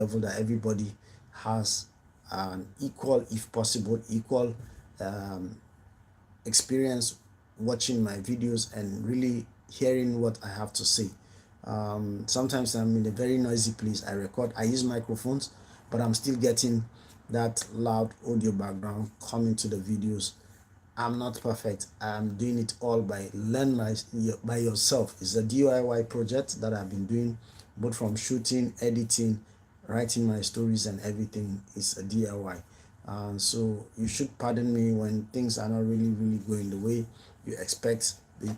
level that everybody has an equal, if possible, equal experience watching my videos and really hearing what I have to say. Sometimes I'm in a very noisy place. I use microphones, but I'm still getting that loud audio background coming to the videos. I'm not perfect. I'm doing it all by by yourself. It's a DIY project that I've been doing, both from shooting, editing, writing my stories, and everything is a DIY. So you should pardon me when things are not really going the way you expect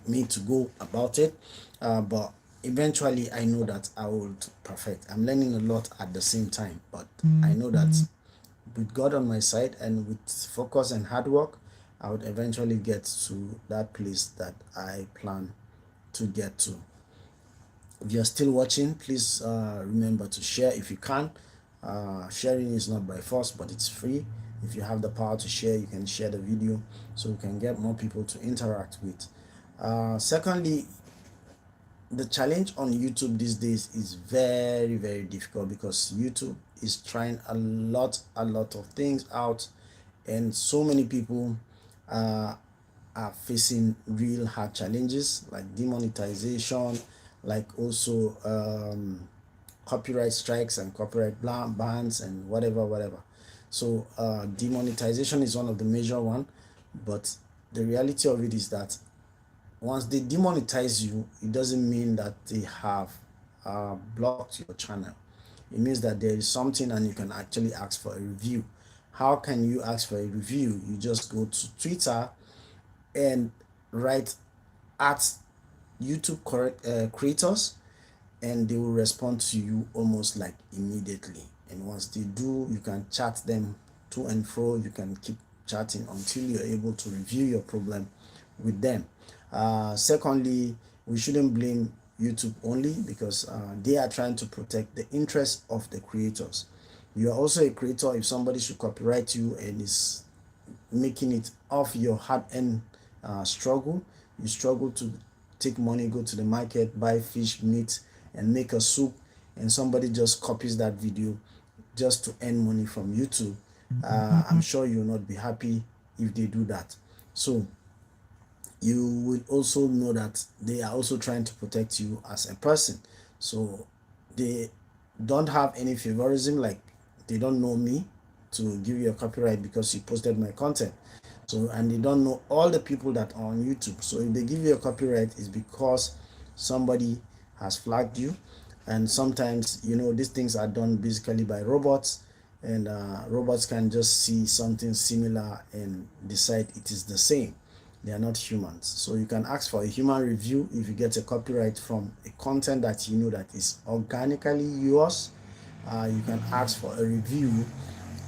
me to go about it. But eventually, I know that I will perfect. I'm learning a lot at the same time, but I know that with God on my side and with focus and hard work, I would eventually get to that place that I plan to get to. If you're still watching, please remember to share if you can. Sharing is not by force, but it's free. If you have the power to share, you can share the video so we can get more people to interact with. Secondly, the challenge on YouTube these days is very difficult because YouTube is trying a lot of things out, and so many people are facing real hard challenges like demonetization, like also copyright strikes and copyright bans and whatever. So demonetization is one of the major one, but the reality of it is that once they demonetize you, it doesn't mean that they have blocked your channel. It means that there is something and you can actually ask for a review. How can you ask for a review? You just go to Twitter and write at YouTube creators, and they will respond to you almost like immediately. And once they do, you can chat them to and fro. You can keep chatting until you're able to review your problem with them. Secondly, we shouldn't blame YouTube only because they are trying to protect the interests of the creators. You are also a creator. If somebody should copyright you and is making it off your hard-earned struggle, you struggle to take money, go to the market, buy fish, meat, and make a soup, and somebody just copies that video just to earn money from YouTube, I'm sure you will not be happy if they do that. So you will also know that they are also trying to protect you as a person. So they don't have any favorism, like they don't know me to give you a copyright because you posted my content. So, and they don't know all the people that are on YouTube. So if they give you a copyright, it's because somebody has flagged you. And sometimes, you know, these things are done basically by robots, and robots can just see something similar and decide it is the same. They are not humans. So you can ask for a human review if you get a copyright from a content that you know that is organically yours. You can ask for a review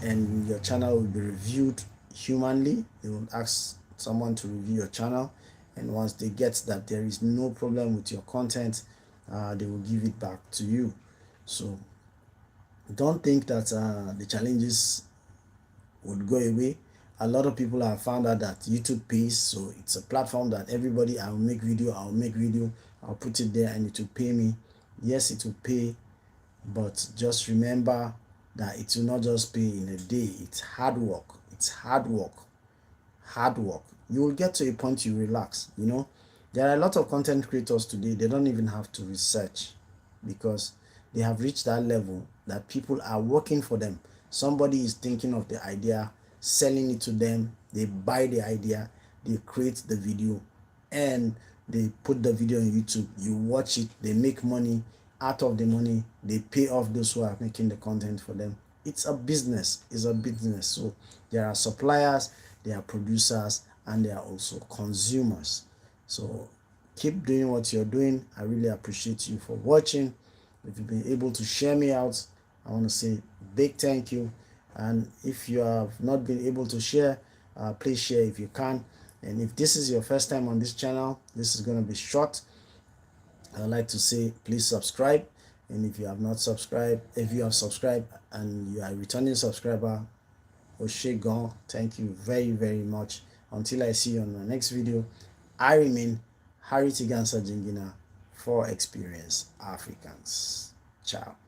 and your channel will be reviewed humanly. They will ask someone to review your channel, and once they get that there is no problem with your content, they will give it back to you. So don't think that the challenges would go away. A lot of people have found out that YouTube pays, so it's a platform that everybody, I'll make video, I'll put it there and it will pay me. Yes, it will pay, but just remember that it will not just pay in a day. It's hard work. It's hard work. You will get to a point you relax. You know, there are a lot of content creators today, they don't even have to research because they have reached that level that people are working for them. Somebody is thinking of the idea, selling it to them, they buy the idea, they create the video, and they put the video on YouTube. You watch it, they make money. Out of the money, they pay off those who are making the content for them. It's a business. So there are suppliers, there are producers, and there are also consumers. So keep doing what you're doing. I really appreciate you for watching. If you've been able to share me out, I want to say big thank you. And if you have not been able to share, please share if you can. And if this is your first time on this channel, this is going to be short. I'd like to say please subscribe, and if you have not subscribed, if you have subscribed and you are a returning subscriber, Oshegon, thank you very much. Until I see you on my next video, I remain Harry Tigansa Jingina for Experience Africans. Ciao.